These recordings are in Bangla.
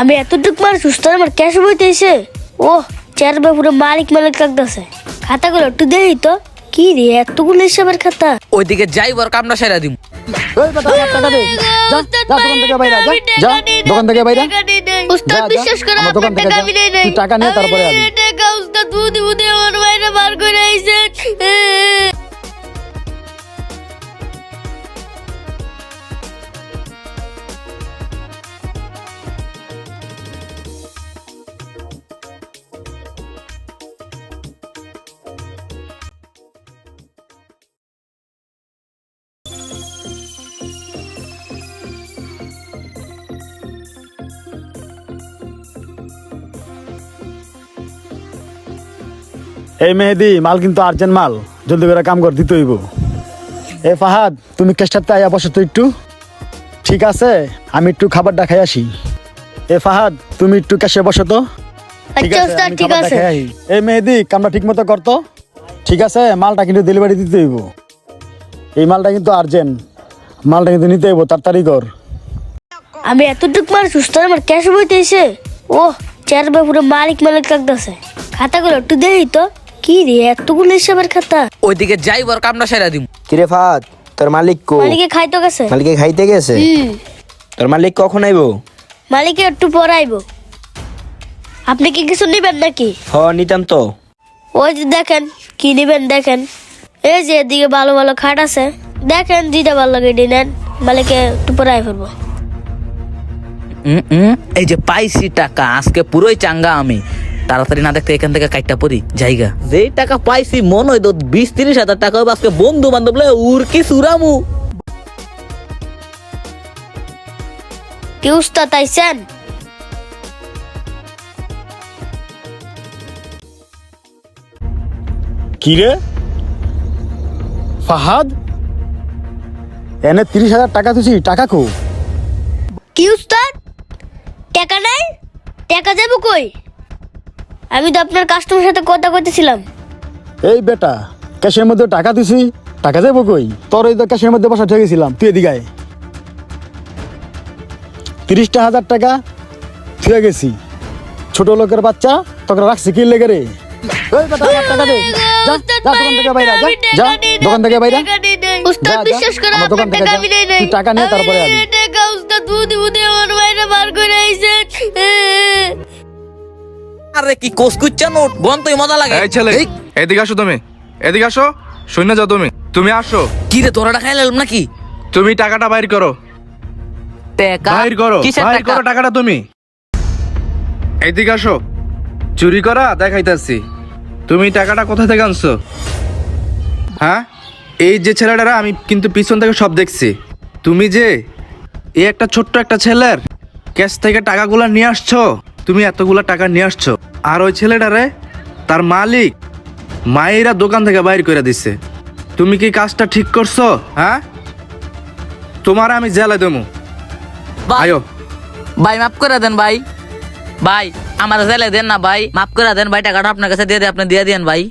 আমি এতটুকু মানুষ সুস্থ আমার ক্যাশ বইতে এসে ও চেয়ার পুরো মালিক মালিক লাগতেছে। খাতাগুলো একটু দেখি তো, কি রে এতগুলো হিসাবের খাতা। ওইদিকে যাই বর কামটা সেরা দিম। এই বেটা আমার টাকা দে। যা দোকান থেকে বাইরে যা দোকান থেকে বাইরে। উস্তাদ বিশ্বাস করে আমার দোকান থেকে আমি নেই নাই। তুই টাকা নিয়ে তারপরে আবি। টাকা উস্তাদ বুদ্ধি বুদ্ধি আমার বাইরে বার করে আইছেন। এই মেহেদি মাল কিন্তু আর্জেন্ট মাল, জলদি করে কাম কর দিতে হইব। এ ফাহাদ তুমি কেষ্টাতে আয়া বসো তো একটু। ঠিক আছে আমি একটু খাবারটা খাই আসি। এ ফাহাদ তুমি একটু ক্যাশে বসো তো। আচ্ছা উস্তাদ আমি ঠিক খাবারটা আছে। খাই আহি। এই মেহেদি কামটা ঠিক মতো করতো। ঠিক আছে মালটা কিন্তু ডেলিভারি দিতে হইব। এই মালটা কিন্তু আর্জেন্ট, মালটা কিন্তু নিতে হইব, তাড়াতাড়ি কর। আমি এতটুকু মানুষ সুস্থ আমার ক্যাশ বইতে এসে ও চেয়ার পুরো মালিক মালিক লাগতেছে। খাতাগুলো একটু দেখি তো, কি রে এতগুলো হিসাবের খাতা। ওইদিকে যাই বর কামটা সেরা দিম। কিরে ফাহাদ, তোর মালিক কো? মালিকে খাইতো গেছে। মালিকে খাইতে গেছে? তোর মালিক কখন আইবো? মালিকে একটু পর আইবো। আপনি কি কিছু নিবেন নাকি? হ নিতাম তো। ওই যে দেখেন কি নিবেন দেখেন, এই যে এদিকে ভালো ভালো খাট আছে, দেখেন যেটা ভালো লাগে এটি নেন। মালিকে একটু পর আই ফেলবো। এই যে পাইছি টাকা, আজকে পুরোই চাঙ্গা আমি। তাড়াতাড়ি না দেখতে এখান থেকে কাইটটা পড়ি জায়গা। যেই টাকা পাইছি মনে হয় তো 20-30 হাজার টাকা হবে। আজকে বন্ধু বান্ধব উর কি সুরামু। কি উস্তাদ আইছেন? কি রে ফাহাদ, এনে 30,000 টাকা তুই টাকা কো? কি উস্তাদ টাকা নাই? টাকা যাবো কই? আমি তো আপনার কাস্টমারের সাথে কথা কইতেছিলাম। এই বেটা ক্যাশের মধ্যে টাকা দিছি, টাকা যাবো কই? তোর এই তো ক্যাশের মধ্যে বসা ঠিক গেছিলাম, তুই এদিকে আয়। 30,000 টাকা থুয়ে গেছি। ছোট লোকের বাচ্চা তোকে রাখছি কি লেগে রে? এই বেটা আমার টাকা দে। যা দোকান থেকে বাইরে যা দোকান থেকে বাইরে। উস্তাদ যা, বিশ্বাস করে আমার দোকান আপনার থেকে টাকা যা। আমি নেই নাই। তুই টাকা নিয়ে তারপরে আবি। টাকা উস্তাদ বুদ্ধি বুদ্ধি আমার বাইরে বার করে আইছেন। আরে কি কোসকুচ্চা নোট গন তুই মজা লাগে। এই ছেলে এদিকে আসো, তুমি এদিকে আসো। শূন্য যাও, তুমি আসো। কি রে তোরা টাকা এলাম নাকি? তুমি টাকাটা বাইর করো, টাকা বাইর করো, কিসের বাইর টাকা? করো টাকাটা। তুমি এদিকে আসো। চুরি করা দেখাইতাছি। তুমি টাকাটা কোথা থেকে আনছো? হ্যাঁ, এই যে ছেলেটারা আমি কিন্তু পিছন থেকে সব দেখছি। তুমি যে এই একটা ছোট্ট একটা ছেলের ক্যাশ থেকে টাকাগুলা নিয়ে আসছো, তুমি এতগুলা টাকা নিয়ে আসছো। আর ওই ছেলেটারে তার মালিক মায়েরা দোকান থেকে বাইর করে দিচ্ছে। তুমি কি কাজটা ঠিক করছো? হ্যাঁ, তোমার আমি জেলে দেবো। ভাই, আয়ো। ভাই মাফ করে দেন ভাই। ভাই আমার জেলে দেন না ভাই, মাফ করে দেন ভাই। টাকাটা আপনার কাছে দিয়ে দে, আপনি দিয়ে দেন ভাই।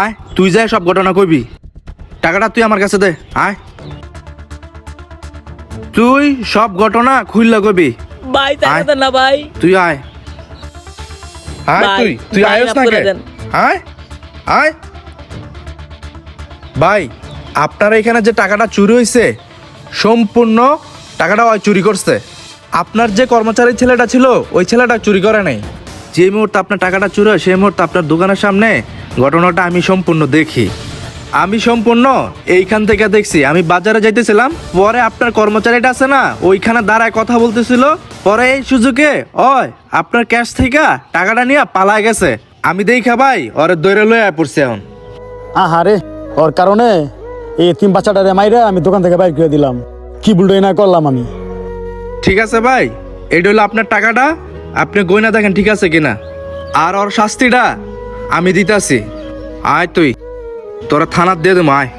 আয় তুই যাই সব ঘটনা কইবি। টাকাটা তুই আমার কাছে দে। আয় তুই সব ঘটনা খুললা কইবি। ভাই টাকা আয়। দেন না ভাই। তুই আয়। আয় ভাই, তুই ভাই, আয়স মাফ না করে কে? দেন। আয় আয়। ভাই আপনার এখানে যে টাকাটা চুরি হয়েছে, সম্পূর্ণ টাকাটা ওই চুরি করছে। আপনার যে কর্মচারী ছেলেটা ছিল ওই ছেলেটা চুরি করে নাই। যে মুহূর্তে আপনার টাকাটা চুরি হয় সেই মুহূর্তে আপনার দোকানের সামনে ঘটনাটা আমি সম্পূর্ণ দেখি। আমি সম্পূর্ণ এইখান থেকে দেখছি। আমি বাজারে যাইতেছিলাম, পরে আপনার কর্মচারীটা আছে না ওইখানে দাঁড়ায় কথা বলতেছিল। পরে এই সুযোগে ওই আপনার ক্যাশ থেকে টাকাটা নিয়ে পালায় গেছে। আমি দেখা ভাই ওরে দৌড়ে লয়ে পড়ছি এখন। আহারে ওর কারণে এই তিন বাচ্চাটারে মাইরে আমি দোকান থেকে বাইর করে দিলাম। কি ভুলটাই না করলাম আমি। ঠিক আছে ভাই, এটা হলো আপনার টাকাটা, আপনি গয়না দেখেন ঠিক আছে কিনা। আর ওর শাস্তিটা আমি দিতেছি। আয় তুই তোরা থানার দিয়ে দেবো। আয়।